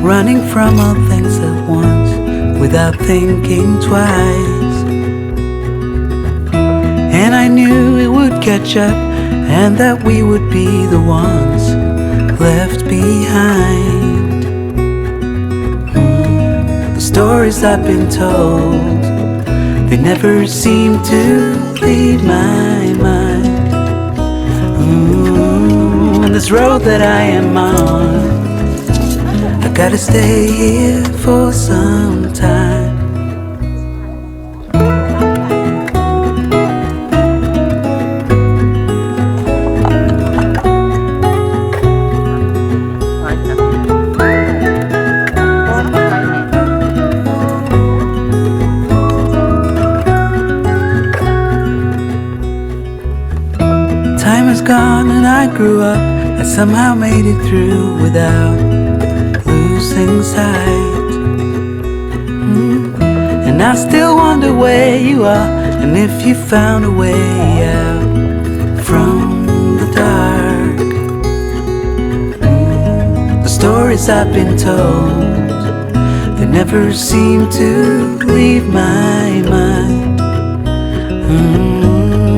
running from all things at once without thinking twice. And I knew it would catch up and that we would be the ones left behind. The stories I've been told, they never seem to leave my mind. And this road that I am on, I gotta stay here for some time. Time is gone and I grew up. I somehow made it through without losing sight. And I still wonder where you are, and if you found a way out from the dark. The stories I've been told, they never seem to leave my mind.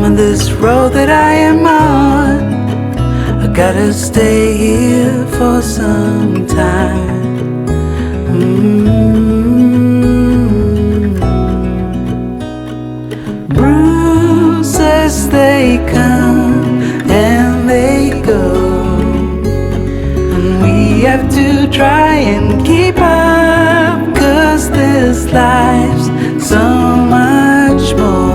And this road that I am on, I gotta stay here for some time. Bruises, they come and they go, and we have to try and keep up, 'cause this life's so much more.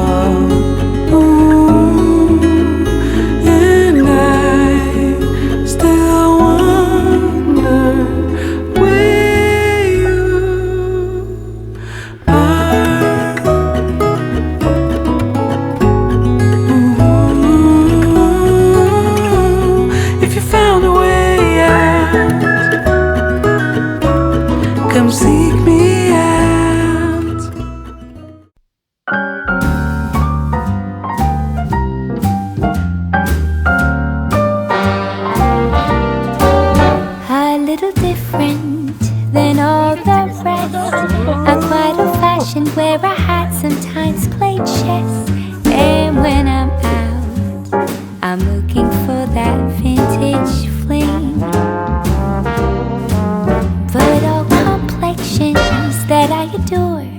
Come seek me out. A little different than all the rest. I'm quite old-fashioned, where I had sometimes played chess. And when I'm out, I'm looking for that vintage fling. But all complexions that I adore,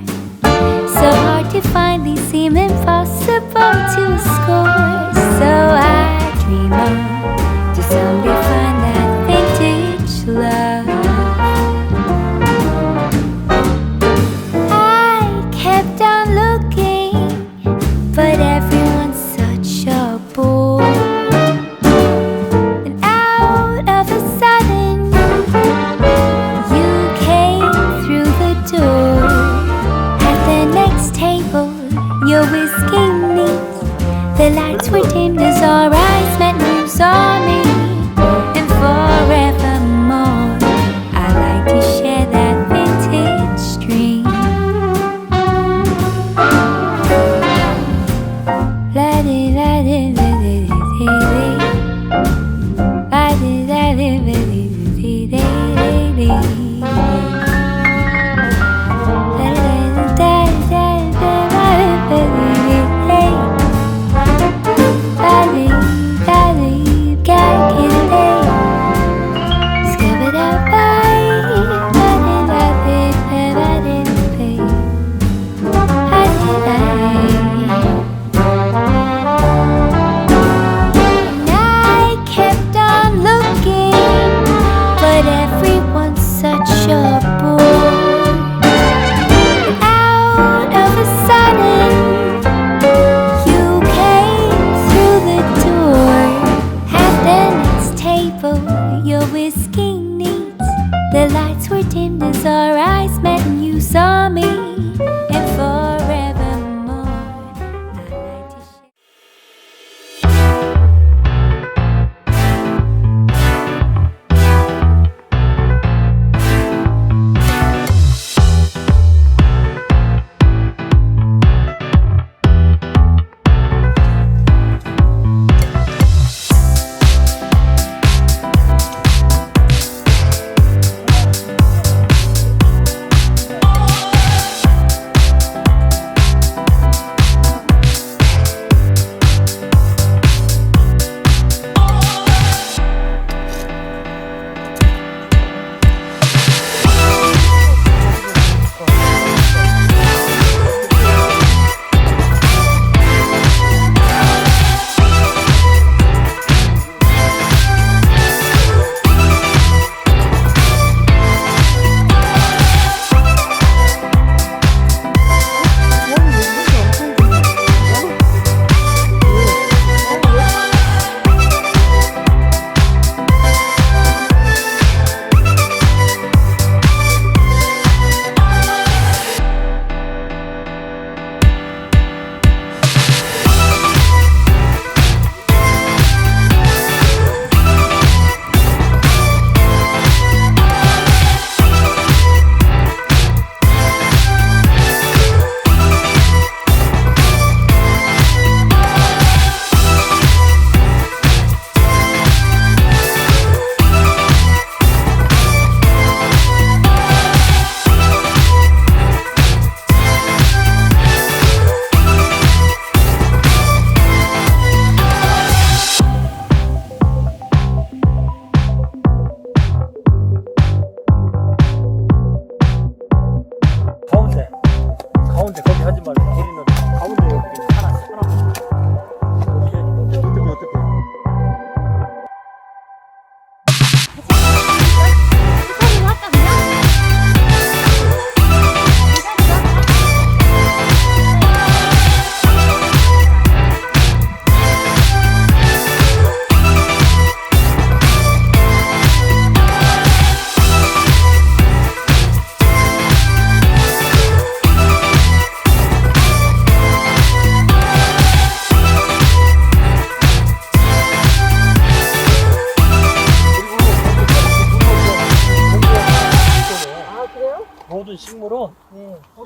so hard to find, these seem impossible to score. So I dream on to someday find that vintage love. I kept on looking, but everyone's such a bore. And out of a sudden, you came through the door. At the next table, your whiskey neat, the lights were dimmed as our eyes met, and you saw me. And forevermore, I like to share that vintage dream.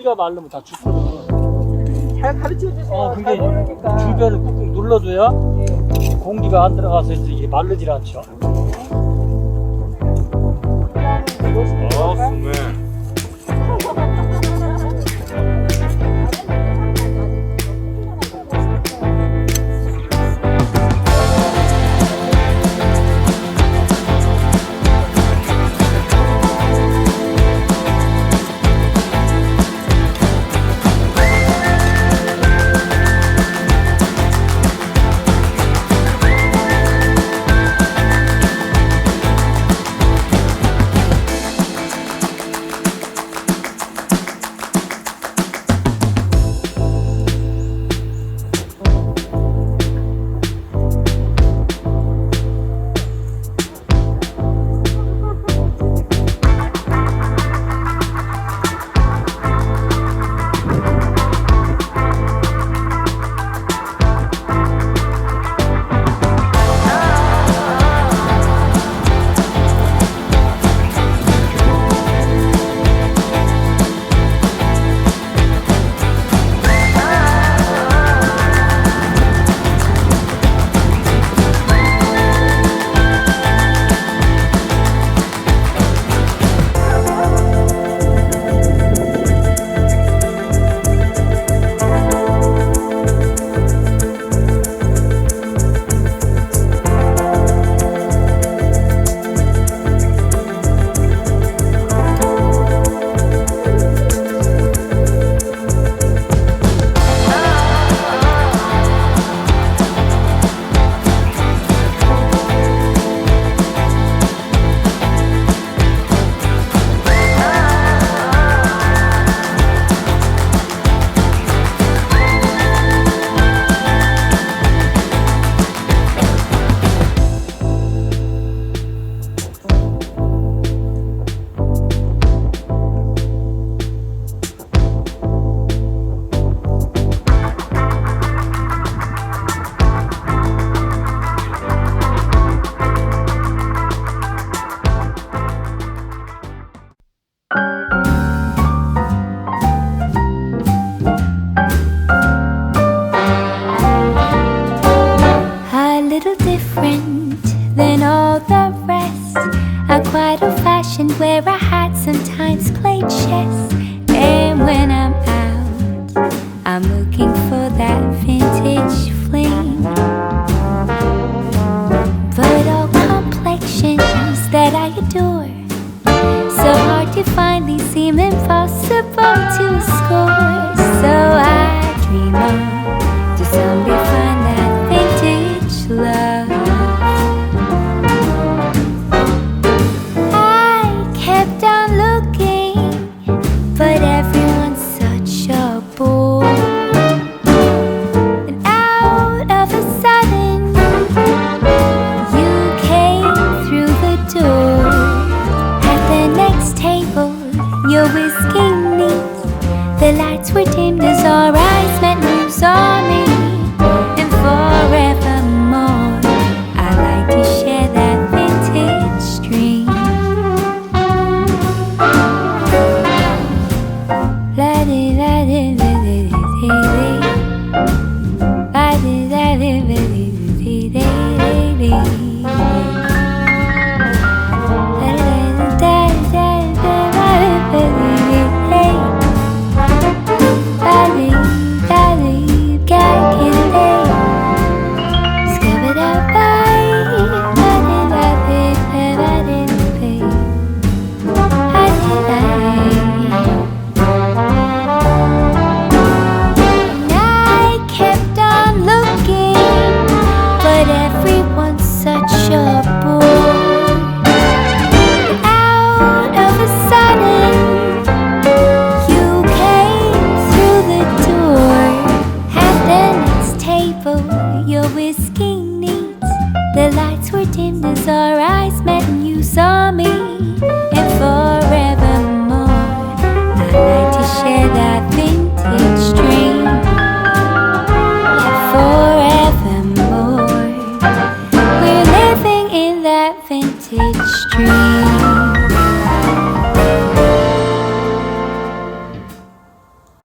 공기가 마르면 다 죽거든. 잘 가르쳐 주세요. 근데 잘 모르니까. 주변을 꾹꾹 눌러줘야 공기가 안 들어가서 이제 이게 마르질 않죠. 좋네. than all the rest. I'm quite old-fashioned where I had sometimes played chess. And when I'm out, I'm looking for that vintage fling.